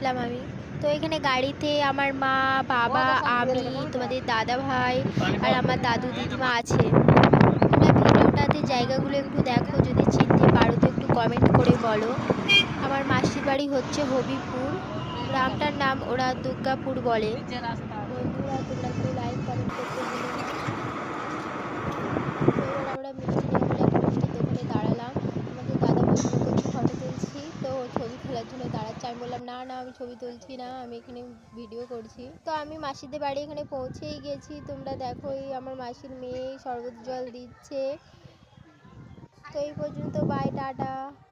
আসলাম আমি। তো এখানে গাড়িতে আমার মা, বাবা, আমি, তোমাদের দাদা ভাই আর আমার দাদু দিদিমা আছে। তোমরা ভিডিওটাতে জায়গাগুলো একটু দেখো, যদি চিনতে পারো তো একটু কমেন্ট করে বলো। আমার মাসির বাড়ি হচ্ছে হবিপুর, গ্রামটার নাম ওরা দুর্গাপুর বলে। বন্ধুরা তোমরা কেউ লাইক কমেন্ট করতে ভুলো না। তো এবার আমরা মিষ্টি নেবো বলে একটা মিষ্টির দোকানে দাঁড়ালাম। তোমাদের দাদা বলছিল কচি ফটো তুলছি, তো ছবি তোলার জন্য দাঁড়াচ্ছে। আমি বললাম না না, আমি ছবি তুলছি না, আমি এখানে ভিডিও করছি। তো আমি মাসিদের বাড়ি এখানে পৌঁছেই গেছি। তোমরা দেখো এই আমার মাসির মেয়ে শরবত জল দিচ্ছে। তো এই পর্যন্ত, বাই, টাটা।